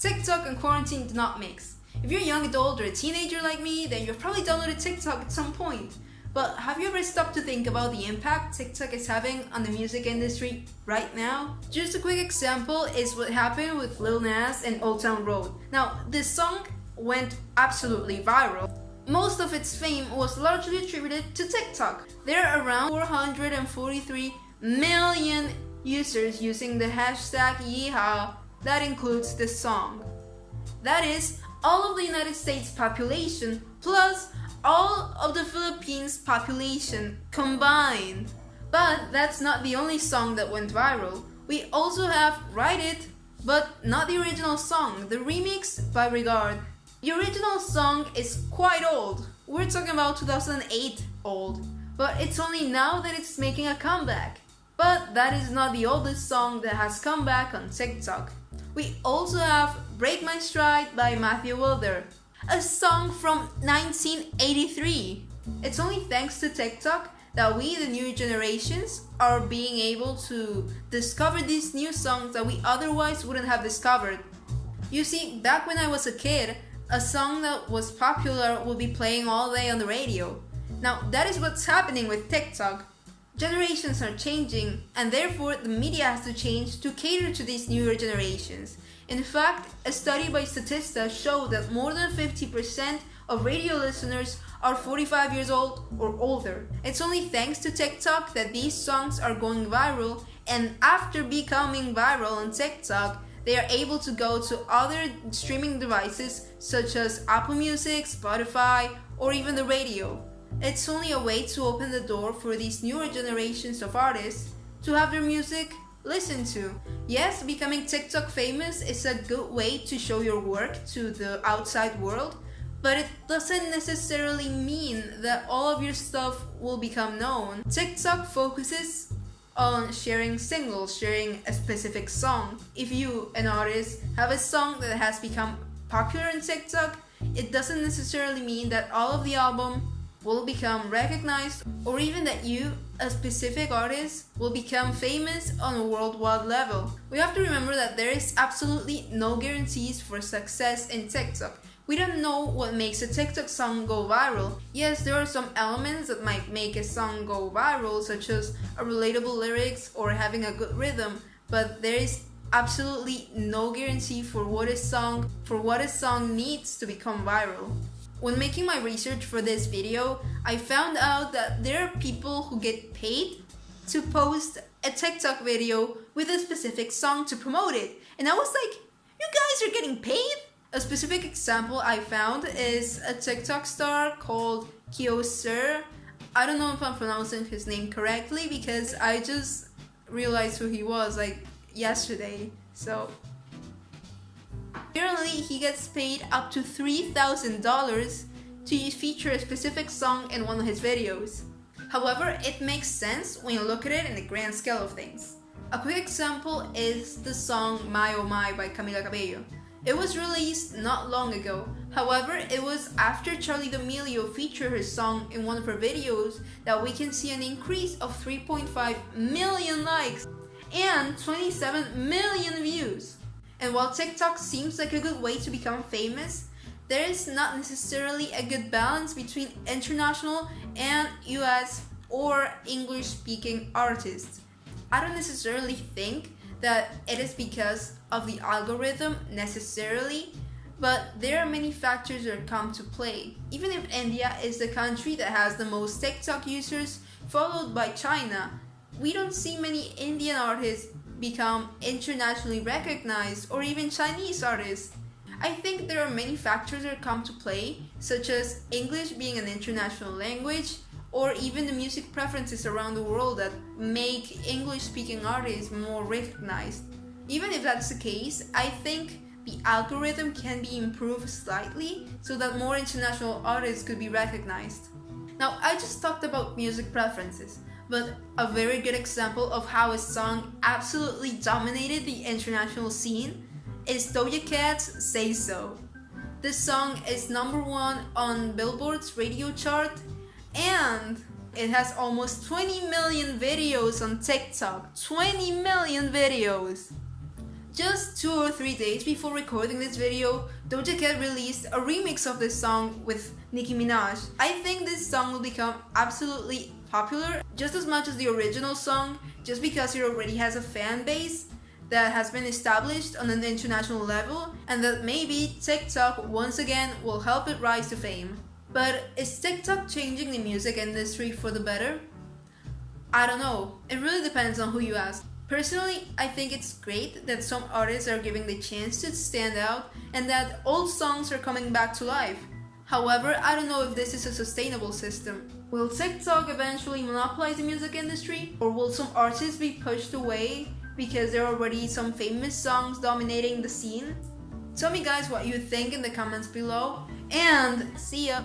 TikTok and quarantine do not mix. If you're a young adult or a teenager like me, then you've probably downloaded TikTok at some point. But have you ever stopped to think about the impact TikTok is having on the music industry right now? Just a quick example is what happened with Lil Nas and Old Town Road. Now, this song went absolutely viral. Most of its fame was largely attributed to TikTok. There are around 443 million users using the hashtag Yeehaw. That includes this song. That is all of the United States population plus all of the Philippines population combined. But that's not the only song that went viral. We also have Write It, but not the original song, the remix by Regard. The original song is quite old. We're talking about 2008 old, but it's only now that it's making a comeback. But that is not the oldest song that has come back on TikTok. We also have Break My Stride by MacLeod, a song from 1983. It's only thanks to TikTok that we, the new generations, are being able to discover these new songs that we otherwise wouldn't have discovered. You see, back when I was a kid, a song that was popular would be playing all day on the radio. Now, that is what's happening with TikTok. Generations are changing, and therefore the media has to change to cater to these newer generations. In fact, a study by Statista showed that more than 50% of radio listeners are 45 years old or older. It's only thanks to TikTok that these songs are going viral, and after becoming viral on TikTok, they are able to go to other streaming devices such as Apple Music, Spotify, or even the radio. It's only a way to open the door for these newer generations of artists to have their music listened to. Yes, becoming TikTok famous is a good way to show your work to the outside world, but it doesn't necessarily mean that all of your stuff will become known. TikTok focuses on sharing singles, sharing a specific song. If you, an artist, have a song that has become popular on TikTok, it doesn't necessarily mean that all of the album will become recognized, or even that you, a specific artist, will become famous on a worldwide level. We have to remember that there is absolutely no guarantees for success in TikTok. We don't know what makes a TikTok song go viral. Yes, there are some elements that might make a song go viral, such as a relatable lyrics or having a good rhythm, but there is absolutely no guarantee for what a song needs to become viral. When making my research for this video, I found out that there are people who get paid to post a TikTok video with a specific song to promote it. And I was like, you guys are getting paid? A specific example I found is a TikTok star called Sir. I don't know if I'm pronouncing his name correctly because I just realized who he was like yesterday. So apparently he gets paid up to $3,000 to feature a specific song in one of his videos. However, it makes sense when you look at it in the grand scale of things. A quick example is the song My Oh My by Camila Cabello. It was released not long ago. However, it was after Charli D'Amelio featured her song in one of her videos that we can see an increase of 3.5 million likes and 27 million views. And while TikTok seems like a good way to become famous, there is not necessarily a good balance between international and US or English-speaking artists. I don't necessarily think that it is because of the algorithm necessarily, but there are many factors that come to play. Even if India is the country that has the most TikTok users, followed by China, we don't see many Indian artists become internationally recognized, or even Chinese artists. I think there are many factors that come to play, such as English being an international language, or even the music preferences around the world that make English-speaking artists more recognized. Even if that's the case, I think the algorithm can be improved slightly so that more international artists could be recognized. Now, I just talked about music preferences, but a very good example of how a song absolutely dominated the international scene is Doja Cat's Say So. This song is #1 on Billboard's radio chart, and it has almost 20 million videos on TikTok. 20 million videos! Just 2 or 3 days before recording this video, Doja Cat released a remix of this song with Nicki Minaj. I think this song will become absolutely popular just as much as the original song, just because it already has a fan base that has been established on an international level, and that maybe TikTok once again will help it rise to fame. But is TikTok changing the music industry for the better? I don't know. It really depends on who you ask. Personally, I think it's great that some artists are giving the chance to stand out and that old songs are coming back to life. However, I don't know if this is a sustainable system. Will TikTok eventually monopolize the music industry? Or will some artists be pushed away because there are already some famous songs dominating the scene? Tell me guys what you think in the comments below, and see ya!